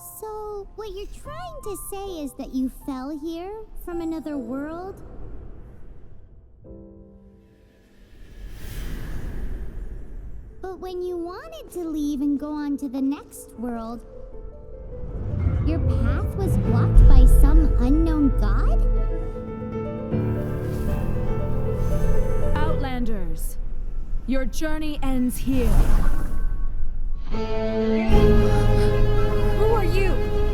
So, what you're trying to say is that you fell here from another world? But when you wanted to leave and go on to the next world, your path was blocked by some unknown god? Outlanders, your journey ends here. Who are you?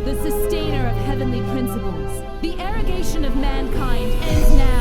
The sustainer of heavenly principles. The arrogation of mankind ends now.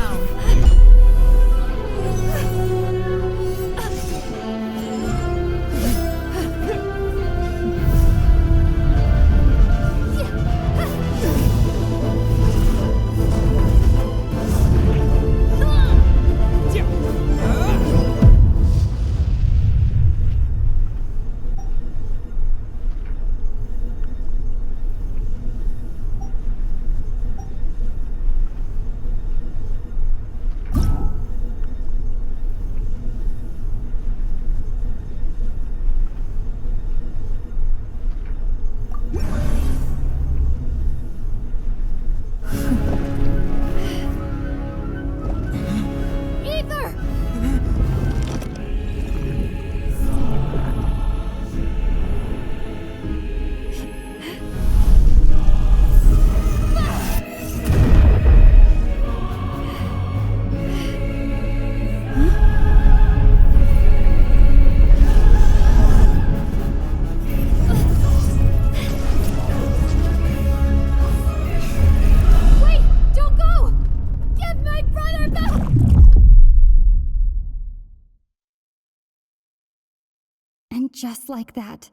Just like that,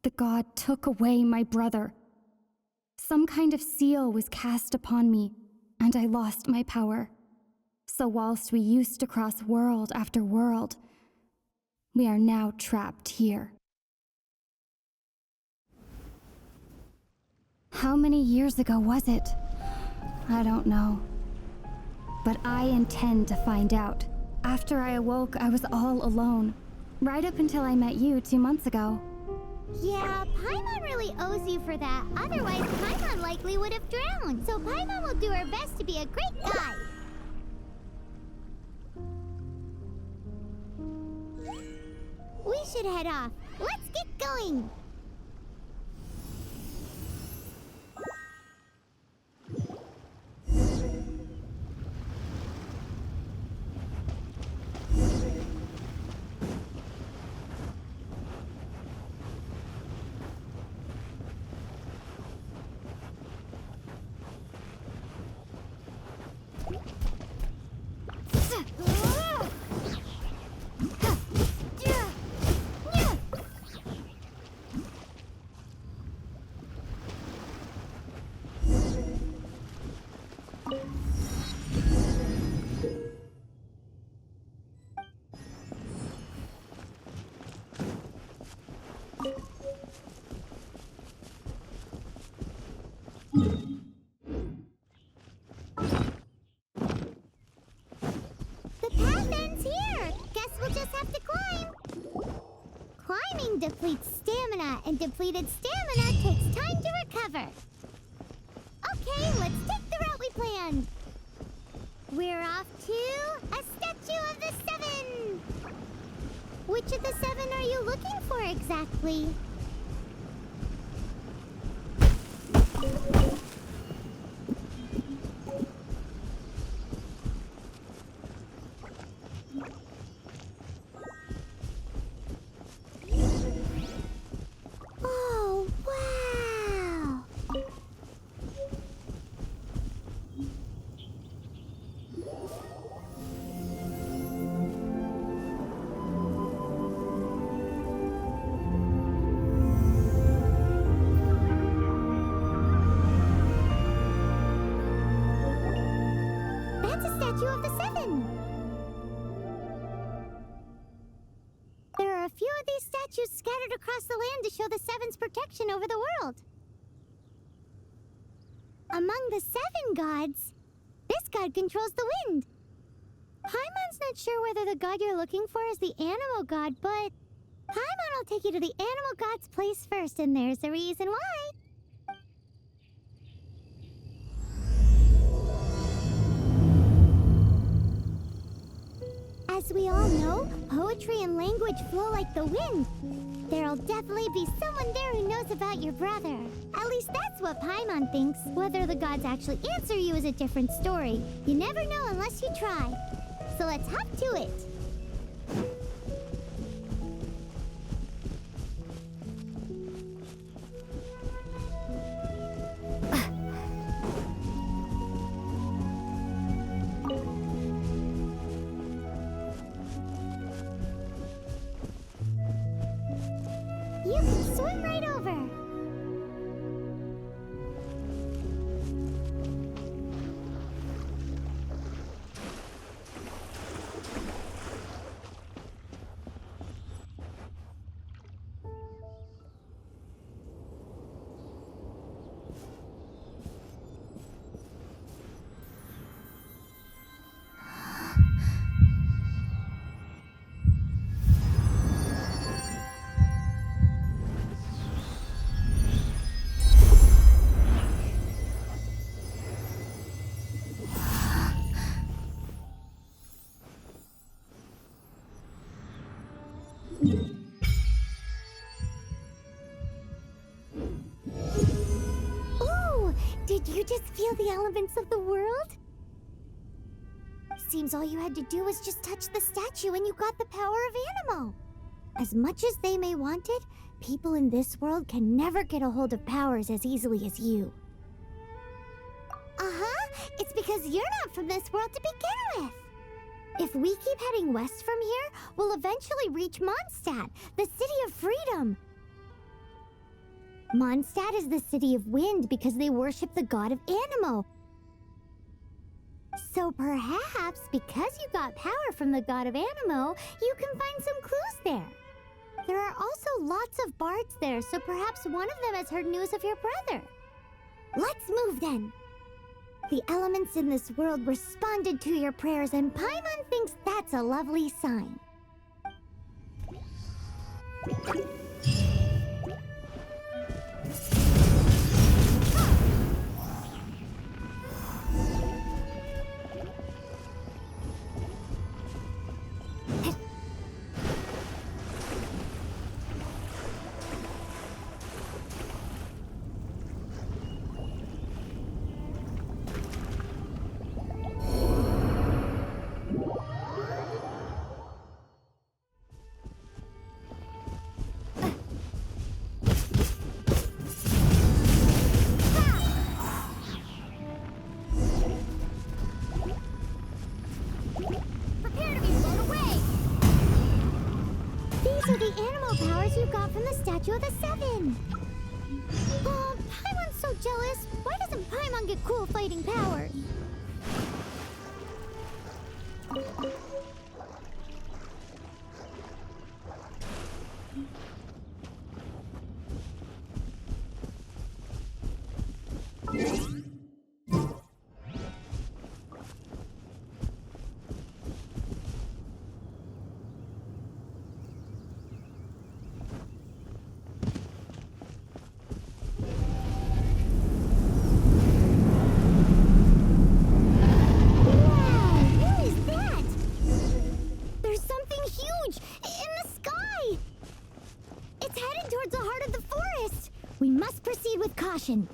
the god took away my brother. Some kind of seal was cast upon me, and I lost my power. So whilst we used to cross world after world, we are now trapped here. How many years ago was it? I don't know. But I intend to find out. After I awoke, I was all alone. Right up until I met you 2 months ago. Yeah, Paimon really owes you for that. Otherwise, Paimon likely would have drowned. So Paimon will do her best to be a great guide. We should head off. Let's get going. Depletes stamina, and depleted stamina takes time to recover. Okay, let's take the route we planned. We're off to a statue of the Seven. Which of the seven are you looking for exactly? Of the Seven. There are a few of these statues scattered across the land to show the Seven's protection over the world. Among the Seven gods, this god controls the wind. Paimon's not sure whether the god you're looking for is the animal god, but Paimon will take you to the animal god's place first, and there's the reason why. As we all know, poetry and language flow like the wind. There'll definitely be someone there who knows about your brother. At least that's what Paimon thinks. Whether the gods actually answer you is a different story. You never know unless you try. So let's hop to it. You can swim right over. Ooh, did you just feel the elements of the world? Seems all you had to do was just touch the statue and you got the power of Animo. As much as they may want it, people in this world can never get a hold of powers as easily as you. It's because you're not from this world to begin with. If we keep heading west from here, we'll eventually reach Mondstadt, the city of freedom. Mondstadt is the city of wind because they worship the god of Animo. So perhaps, because you got power from the god of Animo, you can find some clues there. There are also lots of bards there, so perhaps one of them has heard news of your brother. Let's move then. The elements in this world responded to your prayers, and Paimon thinks that's a lovely sign. You got from the Statue of the Seven. Oh, Paimon's so jealous. Why doesn't Paimon get cool fighting powers? We must proceed with caution.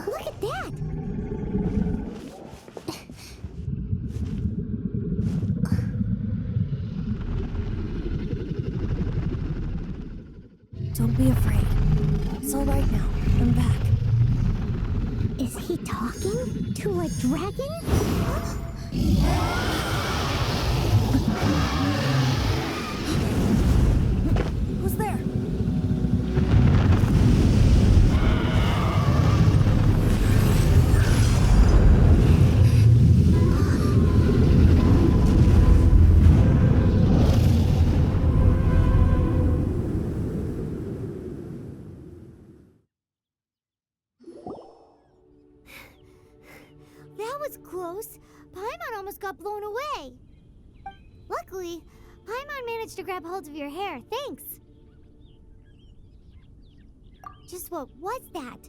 Look at that! Don't be afraid. It's all right now. I'm back. Is he talking to a dragon? Who's there? was close. Paimon almost got blown away. Luckily, Paimon managed to grab hold of your hair. Thanks. Just what was that?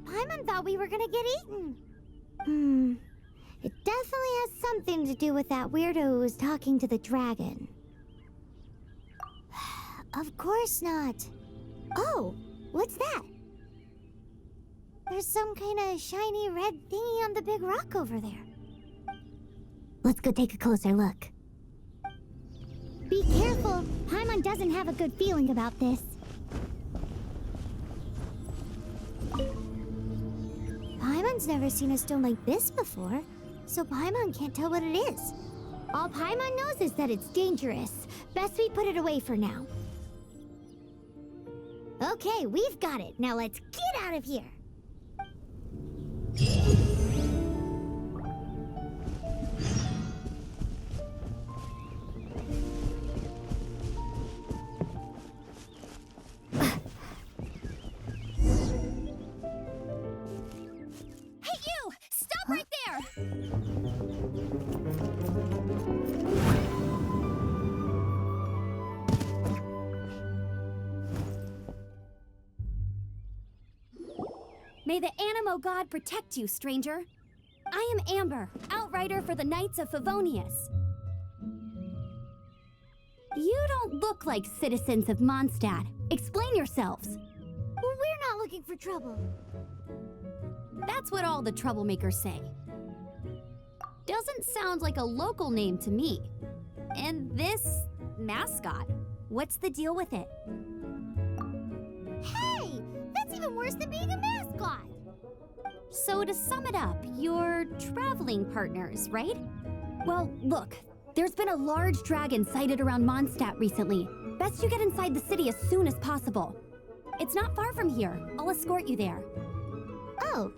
Paimon thought we were gonna get eaten. It definitely has something to do with that weirdo who was talking to the dragon. Of course not. Oh, what's that? There's some kind of shiny red thingy on the big rock over there. Let's go take a closer look. Be careful. Paimon doesn't have a good feeling about this. Paimon's never seen a stone like this before, so Paimon can't tell what it is. All Paimon knows is that it's dangerous. Best we put it away for now. Okay, we've got it. Now let's get out of here. Hey, you! Stop right there! May the Animo God protect you, stranger. I am Amber, outrider for the Knights of Favonius. You don't look like citizens of Mondstadt. Explain yourselves. We're not looking for trouble. That's what all the troublemakers say. Doesn't sound like a local name to me. And this mascot, what's the deal with it? Hey! That's even worse than being a mascot! So to sum it up, you're traveling partners, right? Well, look, there's been a large dragon sighted around Mondstadt recently. Best you get inside the city as soon as possible. It's not far from here. I'll escort you there. Oh,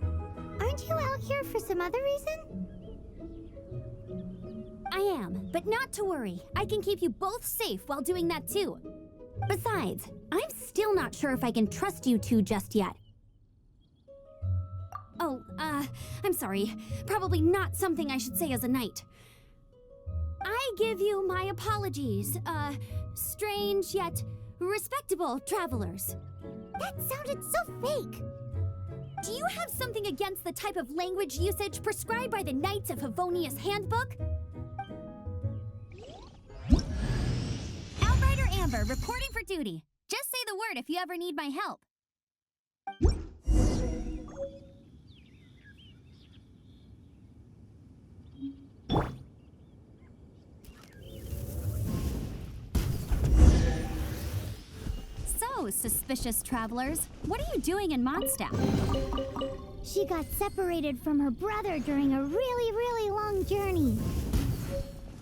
aren't you out here for some other reason? I am, but not to worry. I can keep you both safe while doing that too. Besides, I'm still not sure if I can trust you two just yet. Oh, I'm sorry. Probably not something I should say as a knight. I give you my apologies, strange yet respectable travelers. That sounded so fake! Do you have something against the type of language usage prescribed by the Knights of Favonius Handbook? Outrider Amber, reporting for duty. Just say the word if you ever need my help. So, suspicious travelers, what are you doing in Mondstadt? She got separated from her brother during a really long journey.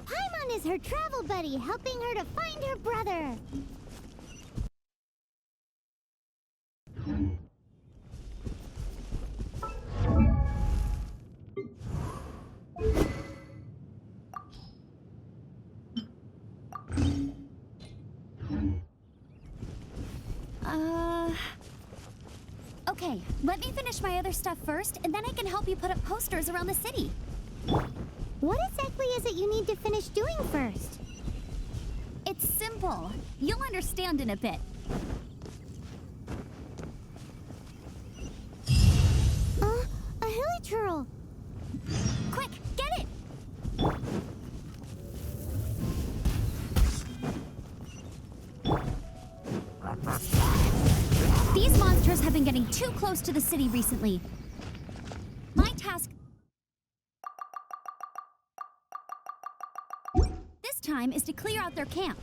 Paimon is her travel buddy, helping her to find her brother. Okay, let me finish my other stuff first, and then I can help you put up posters around the city. What exactly is it you need to finish doing first? It's simple. You'll understand in a bit. A hilichurl. Quick, get it! These monsters have been getting too close to the city recently. My task this time is to clear out their camp.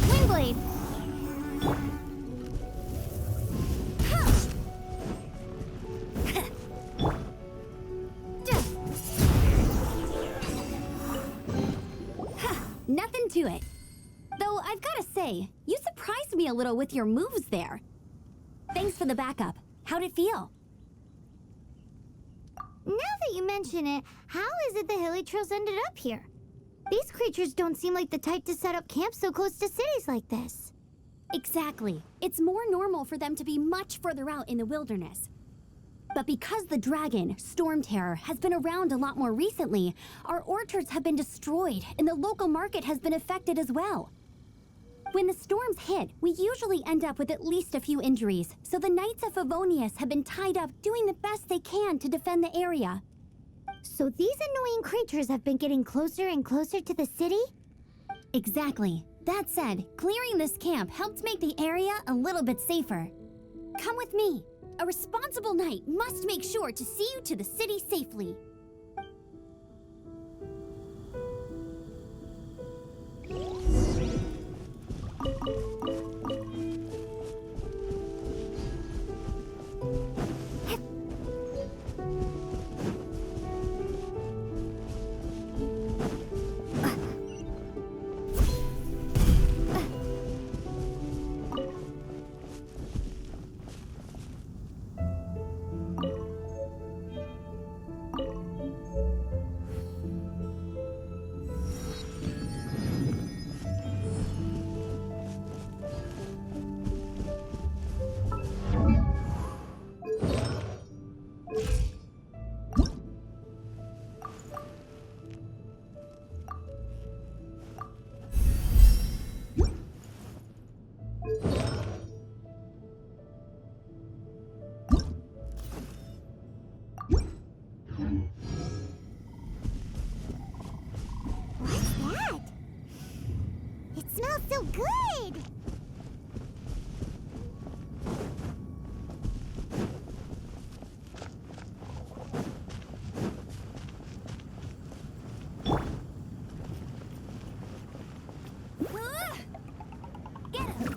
Windblade. Nothing to it. Though I've gotta say, you surprised me a little with your moves there. Thanks for the backup. How'd it feel? Now that you mention it, how is it the Hilichurls ended up here? These creatures don't seem like the type to set up camp so close to cities like this. Exactly. It's more normal for them to be much further out in the wilderness. But because the dragon, Storm Terror, has been around a lot more recently, our orchards have been destroyed and the local market has been affected as well. When the storms hit, we usually end up with at least a few injuries, so the Knights of Favonius have been tied up doing the best they can to defend the area. So these annoying creatures have been getting closer and closer to the city? Exactly. That said, clearing this camp helped make the area a little bit safer. Come with me. A responsible knight must make sure to see you to the city safely. Smells so good! Get him!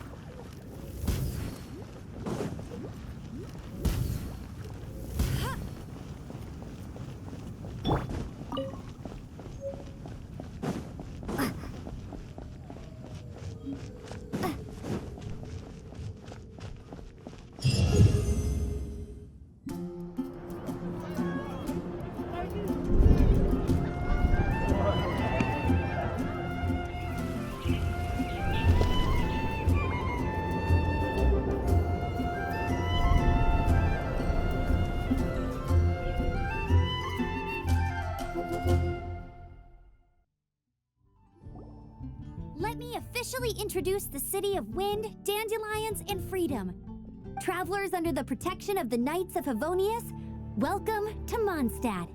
Let me officially introduce the city of wind, dandelions, and freedom. Travelers under the protection of the Knights of Favonius, welcome to Mondstadt.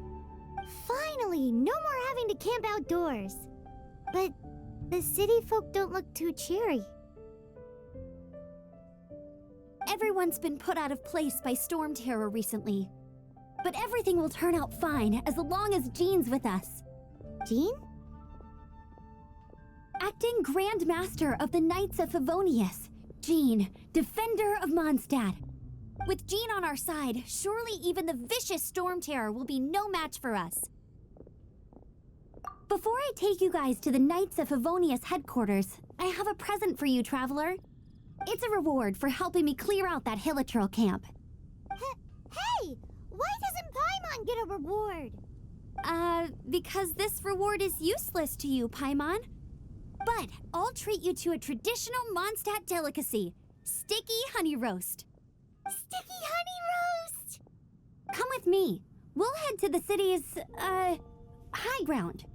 Finally, no more having to camp outdoors. But the city folk don't look too cheery. Everyone's been put out of place by storm terror recently. But everything will turn out fine as long as Jean's with us. Jean? Acting Grand Master of the Knights of Favonius, Jean, Defender of Mondstadt. With Jean on our side, surely even the vicious storm terror will be no match for us. Before I take you guys to the Knights of Favonius headquarters, I have a present for you, Traveler. It's a reward for helping me clear out that Hilichurl camp. Hey! Why doesn't Paimon get a reward? Because this reward is useless to you, Paimon. But I'll treat you to a traditional Mondstadt delicacy, sticky honey roast. Sticky honey roast! Come with me. We'll head to the city's, high ground.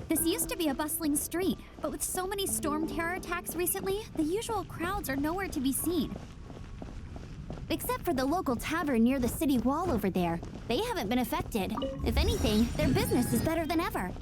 This used to be a bustling street, but with so many storm terror attacks recently, the usual crowds are nowhere to be seen. Except for the local tavern near the city wall over there. They haven't been affected. If anything, their business is better than ever.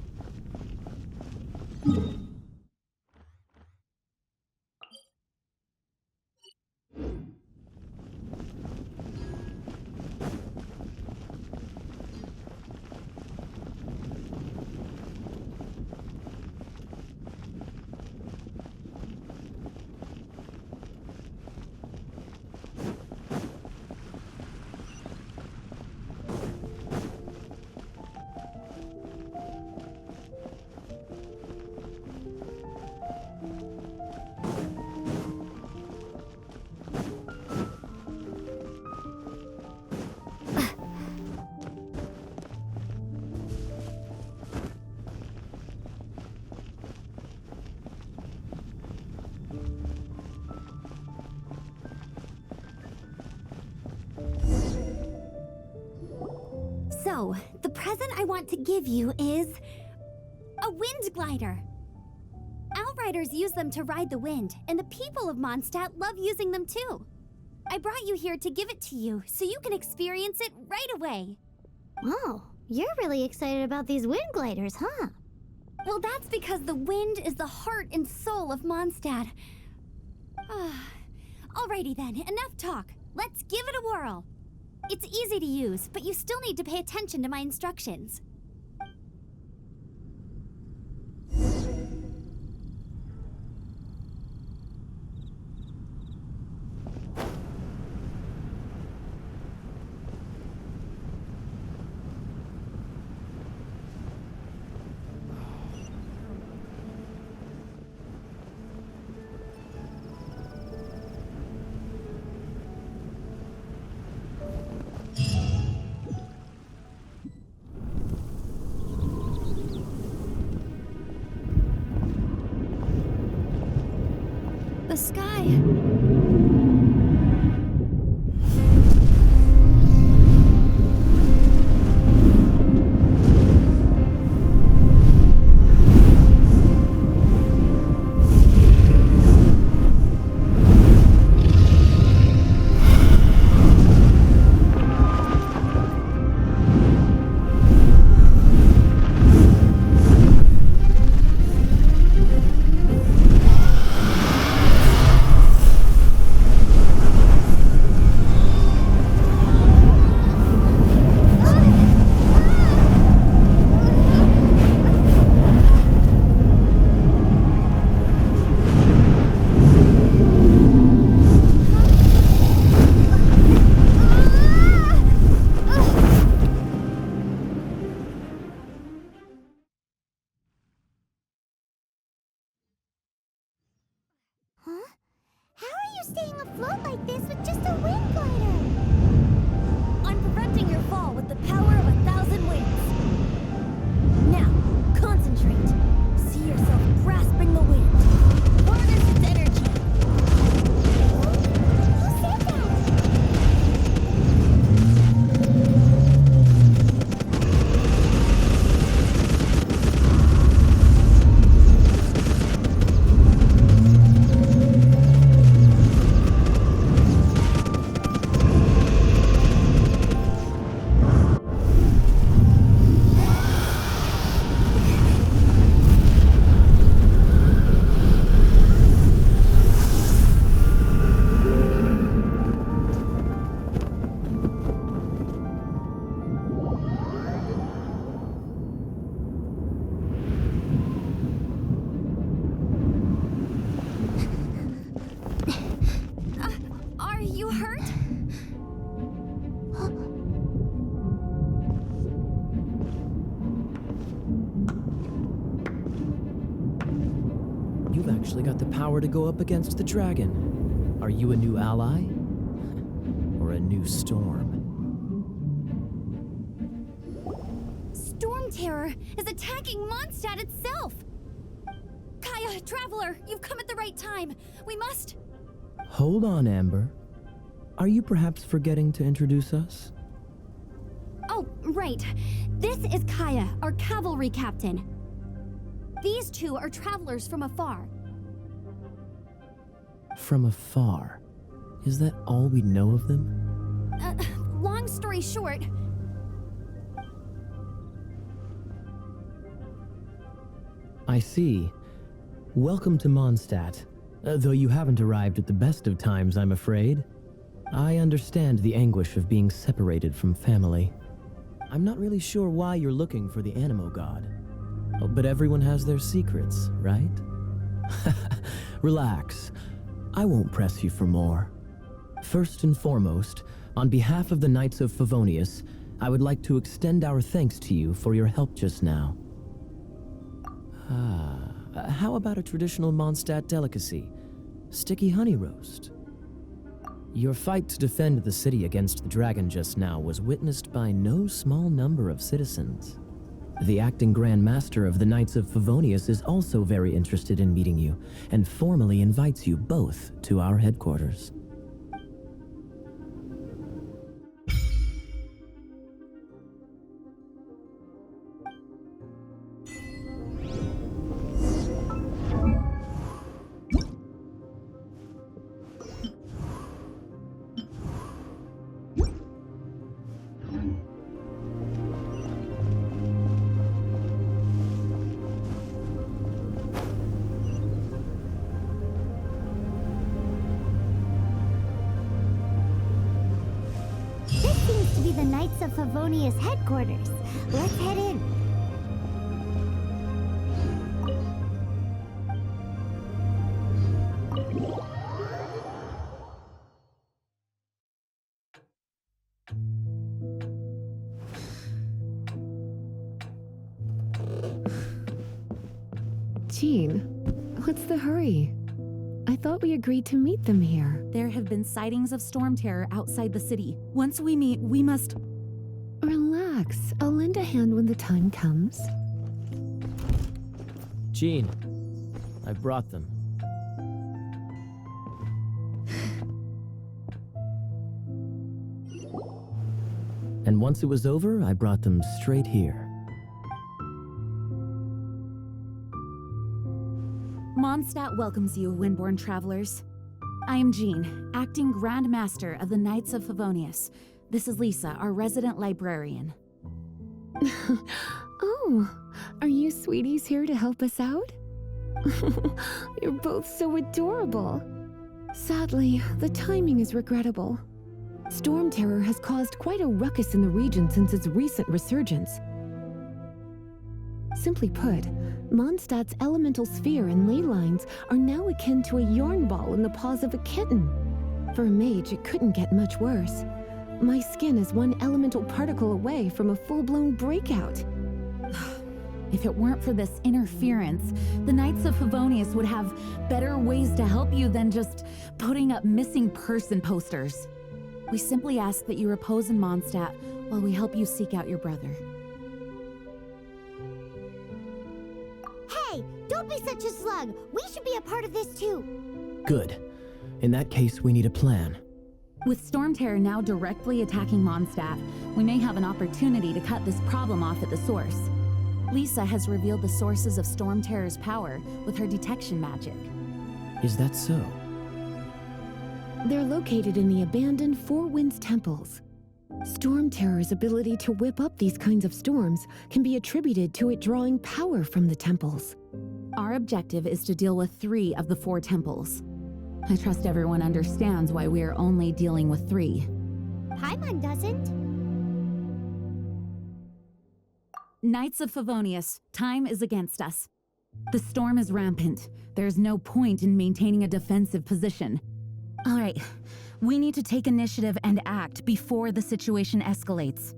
So, the present I want to give you is a wind glider. Outriders use them to ride the wind, and the people of Mondstadt love using them too. I brought you here to give it to you, so you can experience it right away. Oh, you're really excited about these wind gliders, huh? Well, that's because the wind is the heart and soul of Mondstadt. Alrighty then, enough talk. Let's give it a whirl. It's easy to use, but you still need to pay attention to my instructions. The sky. Huh? How are you staying afloat like this with just a wind glider? I'm preventing your fall with the power of 1,000 winds. Now, concentrate. See yourself grasping the wind. Harness its energy. Who said that? Are you hurt? You've actually got the power to go up against the dragon. Are you a new ally? Or a new storm? Storm Terror is attacking Mondstadt itself! Kaeya, Traveler, you've come at the right time. We must... Hold on, Amber. Are you perhaps forgetting to introduce us? Oh, right. This is Kaeya, our cavalry captain. These two are travelers from afar. From afar. Is that all we know of them? Long story short... I see. Welcome to Mondstadt. Though you haven't arrived at the best of times, I'm afraid. I understand the anguish of being separated from family. I'm not really sure why you're looking for the Animo God. Oh, but everyone has their secrets, right? Relax. I won't press you for more. First and foremost, on behalf of the Knights of Favonius, I would like to extend our thanks to you for your help just now. How about a traditional Mondstadt delicacy? Sticky honey roast. Your fight to defend the city against the dragon just now was witnessed by no small number of citizens. The acting Grand Master of the Knights of Favonius is also very interested in meeting you, and formally invites you both to our headquarters. to be the Knights of Favonius headquarters. Let's head in. Jean, what's the hurry? I thought we agreed to meet them here. There have been sightings of storm terror outside the city. Once we meet, we must... Relax. I'll lend a hand when the time comes. Jean, I brought them. And once it was over, I brought them straight here. Mondstadt welcomes you, Windborn travelers. I am Jean, acting Grand Master of the Knights of Favonius. This is Lisa, our resident librarian. Oh, are you sweeties here to help us out? You're both so adorable. Sadly, the timing is regrettable. Storm terror has caused quite a ruckus in the region since its recent resurgence. Simply put, Mondstadt's elemental sphere and ley lines are now akin to a yarn ball in the paws of a kitten. For a mage, it couldn't get much worse. My skin is one elemental particle away from a full-blown breakout. If it weren't for this interference, the Knights of Favonius would have better ways to help you than just putting up missing person posters. We simply ask that you repose in Mondstadt while we help you seek out your brother. Hey, don't be such a slug. We should be a part of this too. Good. In that case, we need a plan. With storm terror now directly attacking Mondstadt, we may have an opportunity to cut this problem off at the source. Lisa has revealed the sources of storm terror's power with her detection magic. Is that so? They're located in the abandoned Four Winds temples. Storm terror's ability to whip up these kinds of storms can be attributed to it drawing power from the temples. Our objective is to deal with 3 of the 4 temples. I trust everyone understands why we are only dealing with 3. Paimon doesn't. Knights of Favonius, time is against us. The storm is rampant. There's no point in maintaining a defensive position. All right, we need to take initiative and act before the situation escalates.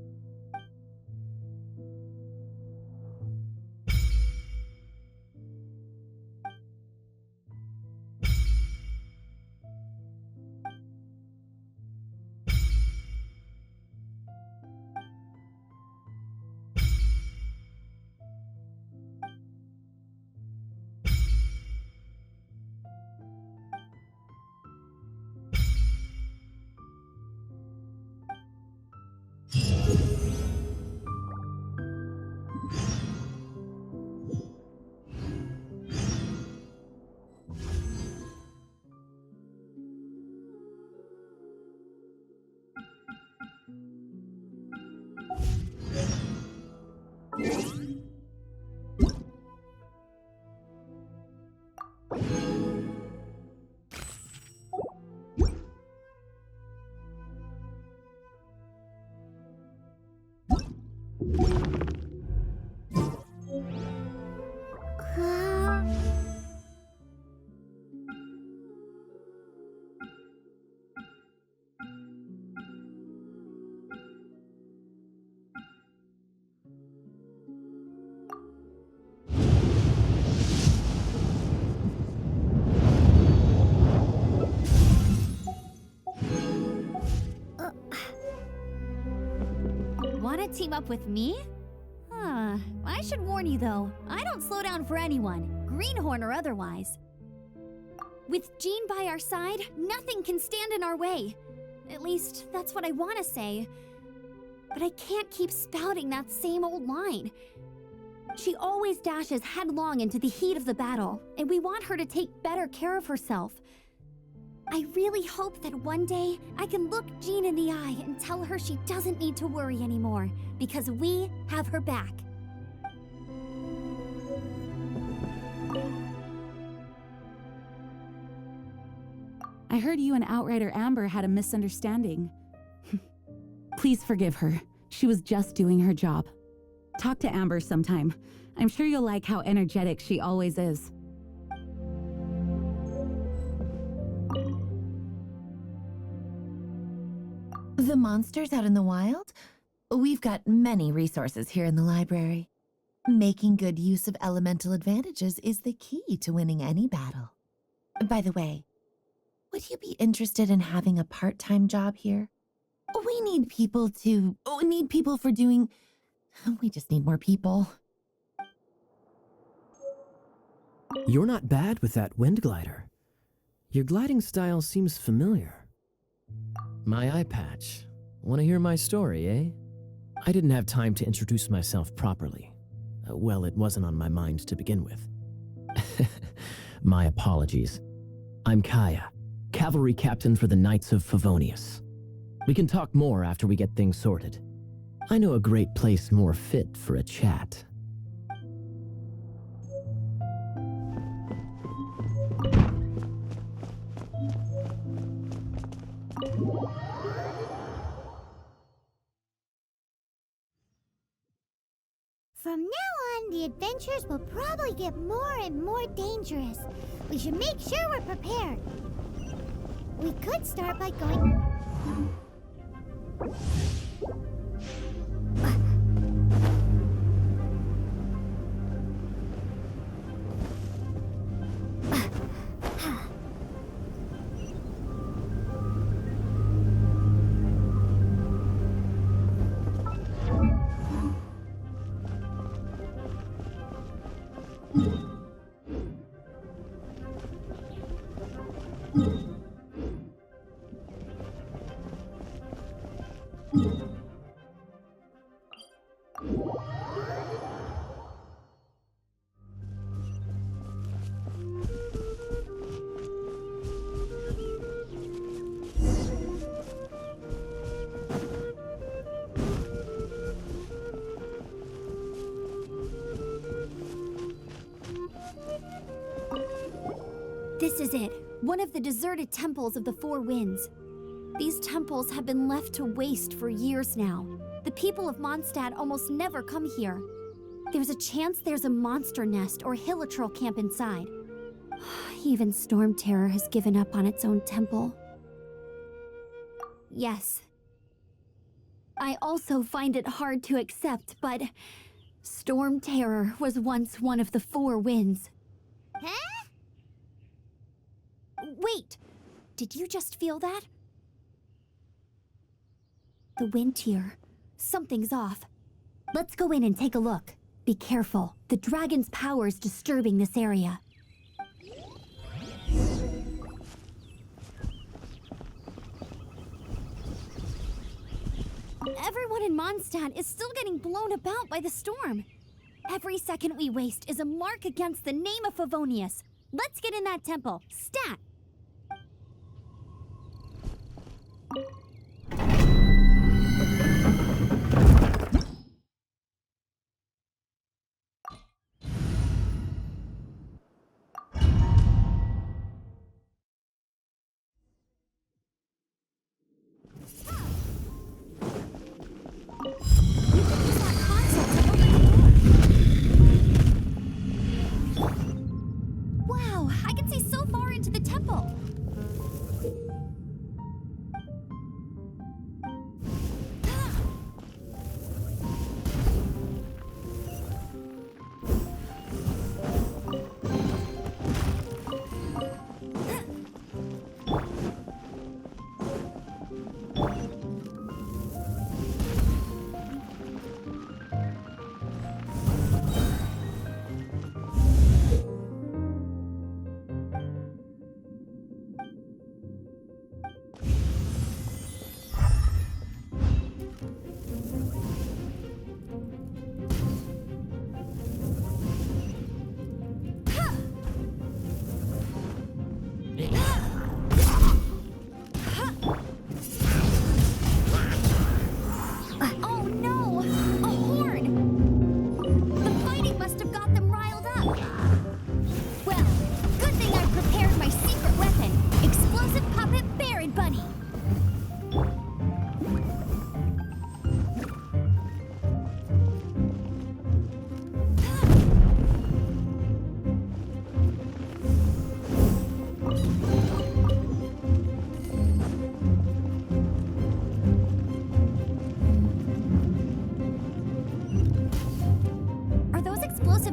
Want to team up with me? I should warn you though, I don't slow down for anyone, greenhorn or otherwise. With Jean by our side, nothing can stand in our way. At least, that's what I want to say. But I can't keep spouting that same old line. She always dashes headlong into the heat of the battle, and we want her to take better care of herself. I really hope that one day I can look Jean in the eye and tell her she doesn't need to worry anymore, because we have her back. I heard you and Outrider Amber had a misunderstanding. Please forgive her. She was just doing her job. Talk to Amber sometime. I'm sure you'll like how energetic she always is. The monsters out in the wild? We've got many resources here in the library. Making good use of elemental advantages is the key to winning any battle. By the way, would you be interested in having a part-time job here? We need people for doing... We just need more people. You're not bad with that wind glider. Your gliding style seems familiar. My eye patch. Want to hear my story, eh? I didn't have time to introduce myself properly. Well, it wasn't on my mind to begin with. My apologies. I'm Kaeya, cavalry captain for the Knights of Favonius. We can talk more after we get things sorted. I know a great place more fit for a chat. From now on, the adventures will probably get more and more dangerous. We should make sure we're prepared. We could start by going... This is it, one of the deserted temples of the Four Winds. These temples have been left to waste for years now. The people of Mondstadt almost never come here. There's a chance there's a monster nest or hilitrol camp inside. Even Storm Terror has given up on its own temple. Yes. I also find it hard to accept, but Storm Terror was once one of the Four Winds. Huh? Wait! Did you just feel that? The wind here. Something's off. Let's go in and take a look. Be careful. The dragon's power is disturbing this area. Everyone in Mondstadt is still getting blown about by the storm. Every second we waste is a mark against the name of Favonius. Let's get in that temple. Stat!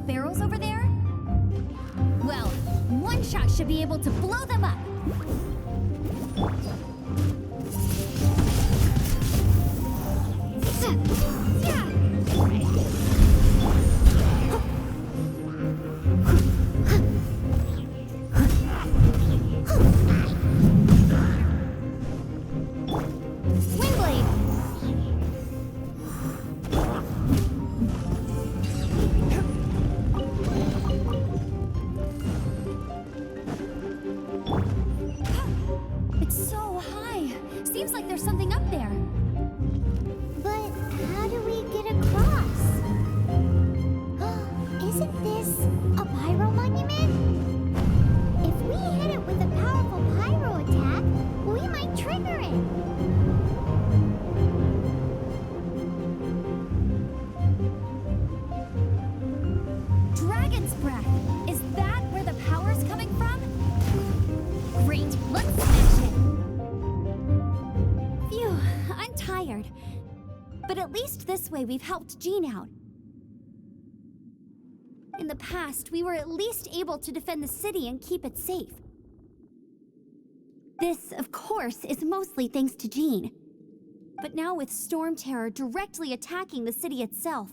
barrels over there? Well, one shot should be able to blow them up. It's so high. Seems like there's something up there. But how do we get across? Isn't this a pyro monument? If we hit it with a powerful pyro attack, we might trigger it. Dragon's breath. Is that where the power's coming from? Great, let's smash it. Phew, I'm tired. But at least this way we've helped Jean out. In the past, we were at least able to defend the city and keep it safe. This, of course, is mostly thanks to Jean. But now with Storm Terror directly attacking the city itself,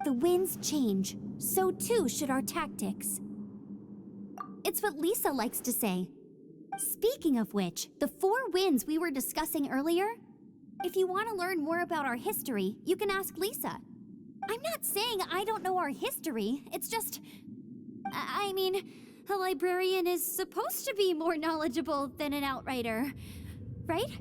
the winds change, so too should our tactics. It's what Lisa likes to say. Speaking of which, the 4 winds we were discussing earlier, if you want to learn more about our history, you can ask Lisa. I'm not saying I don't know our history, it's just... I mean, a librarian is supposed to be more knowledgeable than an outrider, right?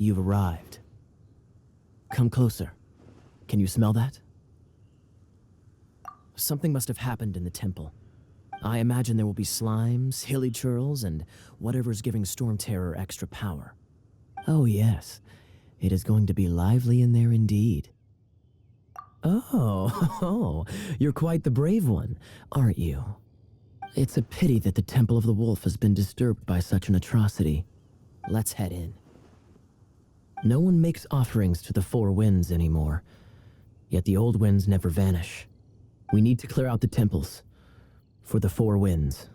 You've arrived. Come closer. Can you smell that? Something must have happened in the temple. I imagine there will be slimes, hilly churls, and whatever's giving Storm Terror extra power. Oh yes, it is going to be lively in there indeed. Oh, you're quite the brave one, aren't you? It's a pity that the Temple of the Wolf has been disturbed by such an atrocity. Let's head in. No one makes offerings to the 4 winds anymore, yet the old winds never vanish. We need to clear out the temples for the 4 winds.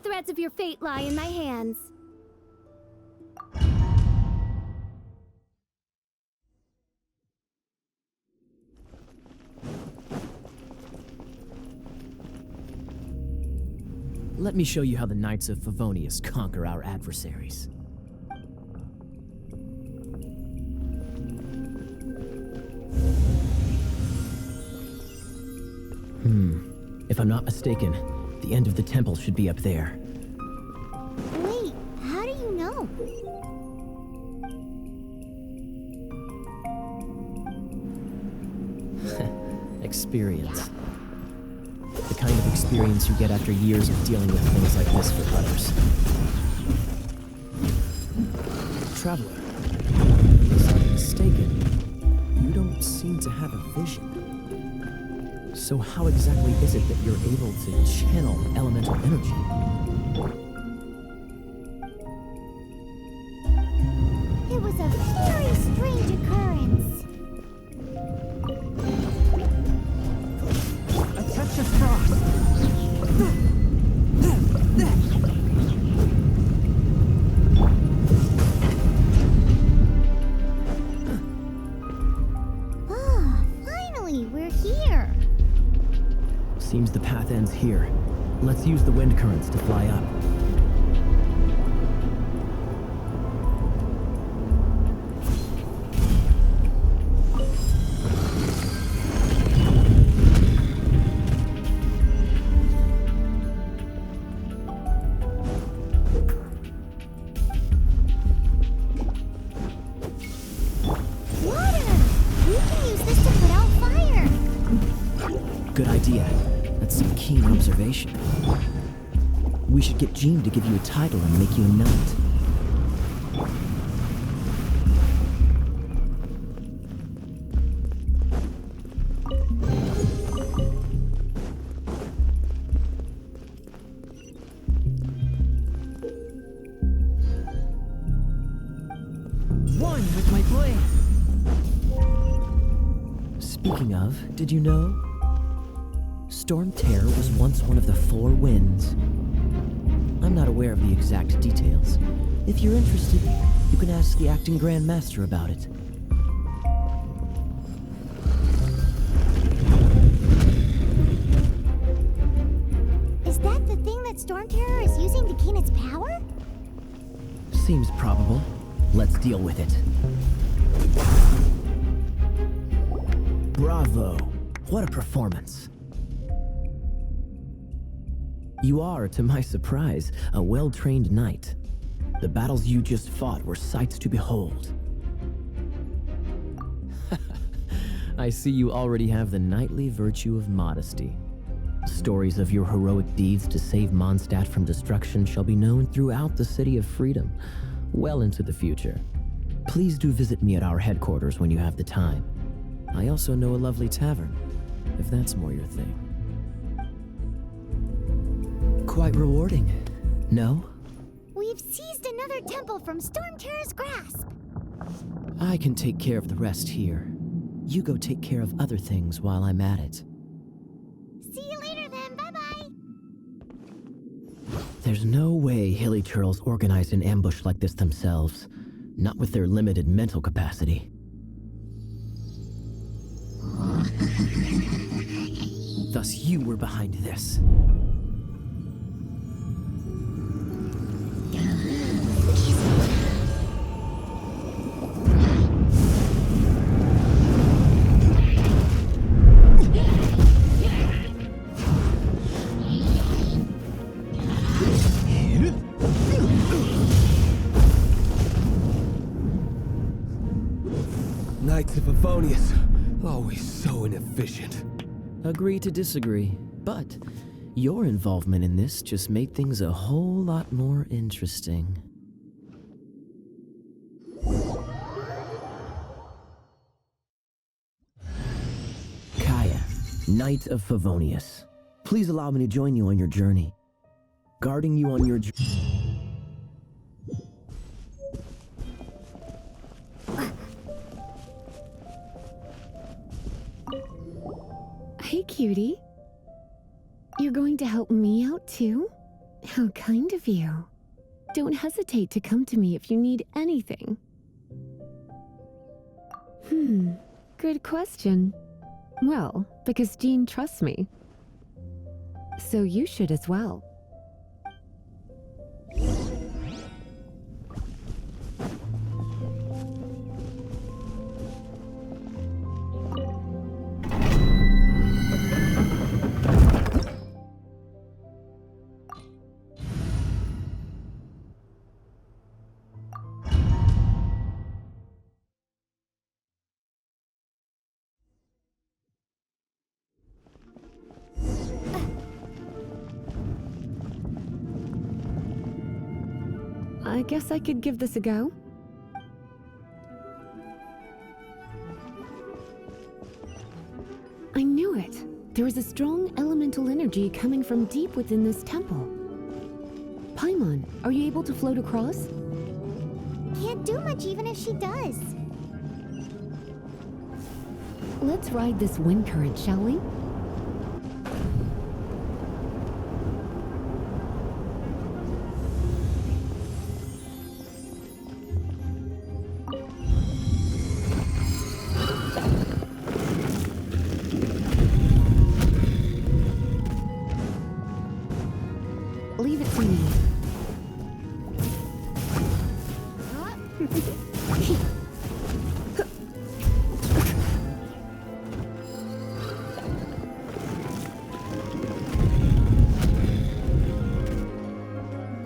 threads of your fate lie in my hands. Let me show you how the Knights of Favonius conquer our adversaries. If I'm not mistaken, the end of the temple should be up there. Wait, how do you know? Experience. The kind of experience you get after years of dealing with things like this for others. Traveler, unless I'm mistaken, you don't seem to have a vision. So how exactly is it that you're able to channel elemental energy? It was a very strange occurrence. A touch of frost. Ah, finally, we're here. Seems the path ends here. Let's use the wind currents to fly up. Water! We can use this to put out fire. Good idea. That's some keen observation. We should get Jean to give you a title and make you a knight. One with my blade. Speaking of, did you know? Storm Terror was once one of the Four Winds. I'm not aware of the exact details. If you're interested, you can ask the acting Grand Master about it. Is that the thing that Storm Terror is using to gain its power? Seems probable. Let's deal with it. Bravo! What a performance. You are, to my surprise, a well-trained knight. The battles you just fought were sights to behold. I see you already have the knightly virtue of modesty. Stories of your heroic deeds to save Mondstadt from destruction shall be known throughout the City of Freedom, well into the future. Please do visit me at our headquarters when you have the time. I also know a lovely tavern, if that's more your thing. Quite rewarding, no? We've seized another temple from Storm Terror's grasp. I can take care of the rest here. You go take care of other things while I'm at it. See you later then, bye-bye. There's no way Hilly Turtles organized an ambush like this themselves, not with their limited mental capacity. Thus you were behind this. Knights of Favonius, always so inefficient. Agree to disagree, but your involvement in this just made things a whole lot more interesting. Kaeya, Knight of Favonius. Please allow me to join you on your journey. Guarding you on your Hey, cutie. You're going to help me out too? How kind of you. Don't hesitate to come to me if you need anything. Good question. Well, because Jean trusts me. So you should as well. I guess I could give this a go. I knew it. There is a strong elemental energy coming from deep within this temple. Paimon, are you able to float across? Can't do much even if she does. Let's ride this wind current, shall we? Leave it to me.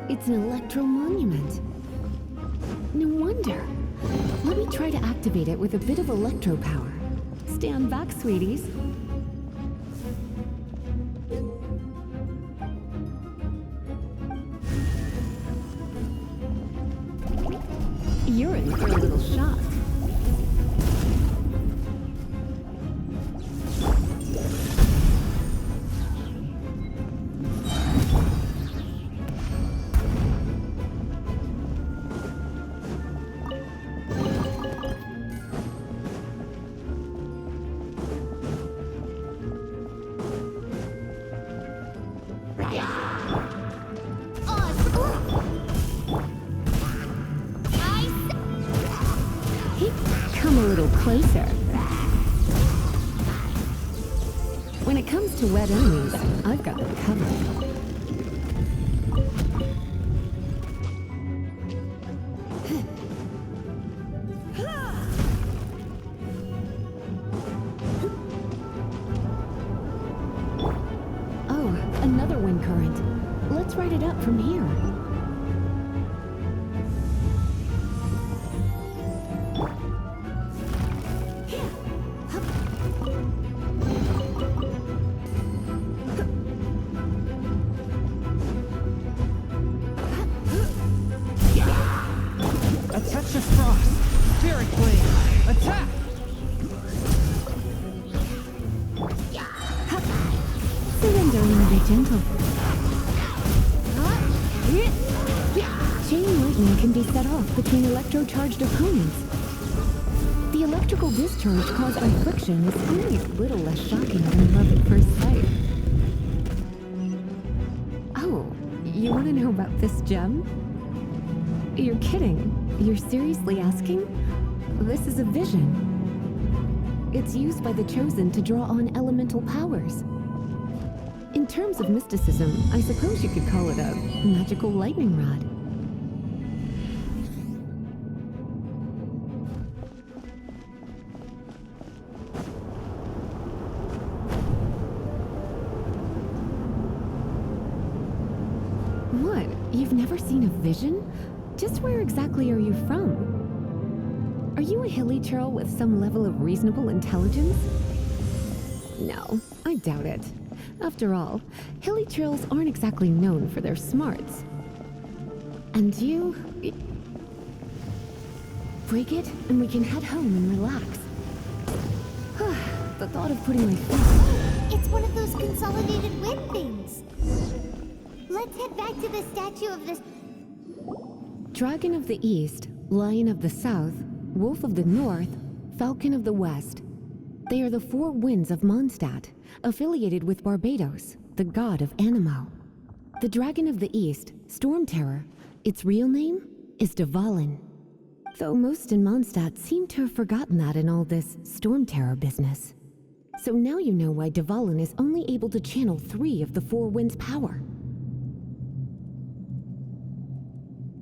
It's an electro monument. No wonder. Let me try to activate it with a bit of electro power. Stand back, sweeties. You're in for a little shock. Come a little closer. When it comes to wet enemies, I've got them covered. Oh, another wind current. Let's ride it up from here. A touch of frost. Spirit blade. Attack! Surrendering and be gentle. Chain lightning can be set off between electro-charged opponents. The electrical discharge caused by friction is only a little less shocking than love at first sight. Oh, you want to know about this gem? You're kidding. You're seriously asking? This is a vision. It's used by the Chosen to draw on elemental powers. In terms of mysticism, I suppose you could call it a magical lightning rod. What? You've never seen a vision? Just where exactly are you from? Are you a hilly churl with some level of reasonable intelligence? No, I doubt it. After all, hilly churls aren't exactly known for their smarts. And you... break it, and we can head home and relax. The thought of putting my feet... It's one of those consolidated wind things. Let's head back to the statue of the... Dragon of the East, Lion of the South, Wolf of the North, Falcon of the West. They are the four winds of Mondstadt, affiliated with Barbados, the god of Animo. The Dragon of the East, Storm Terror, its real name is Dvalin. Though most in Mondstadt seem to have forgotten that in all this Storm Terror business. So now you know why Dvalin is only able to channel 3 of the 4 winds' power.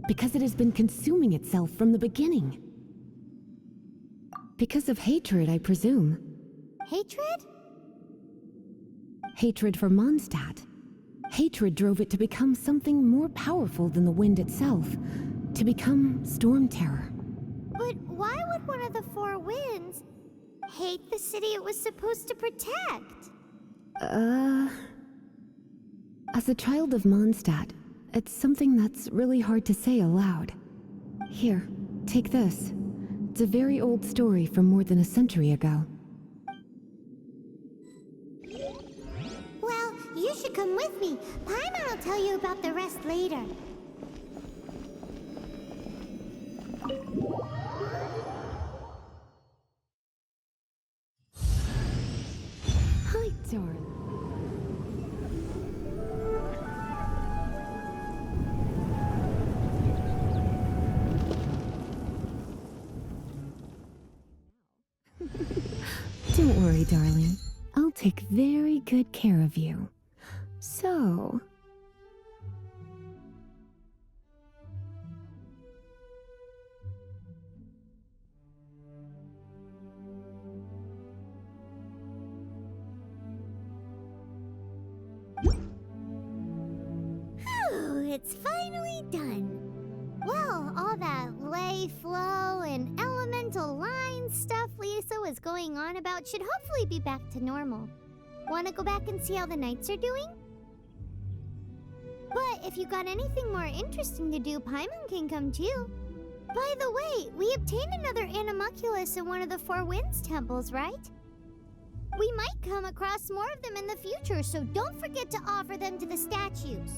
Because it has been consuming itself from the beginning. Because of hatred, I presume. Hatred? Hatred for Mondstadt. Hatred drove it to become something more powerful than the wind itself. To become Storm Terror. But why would one of the 4 winds hate the city it was supposed to protect? As a child of Mondstadt, it's something that's really hard to say aloud. Here, take this. It's a very old story from more than a century ago. Well, you should come with me. Paimon will tell you about the rest later. Hi, darling. Don't worry, darling. I'll take very good care of you. So... It's finally done. Well, all that ley flow and elemental line stuff Lisa was going on about should hopefully be back to normal. Want to go back and see how the knights are doing? But if you got anything more interesting to do, Paimon can come too. By the way, we obtained another animalculus in one of the 4 Winds temples, right? We might come across more of them in the future, so don't forget to offer them to the statues.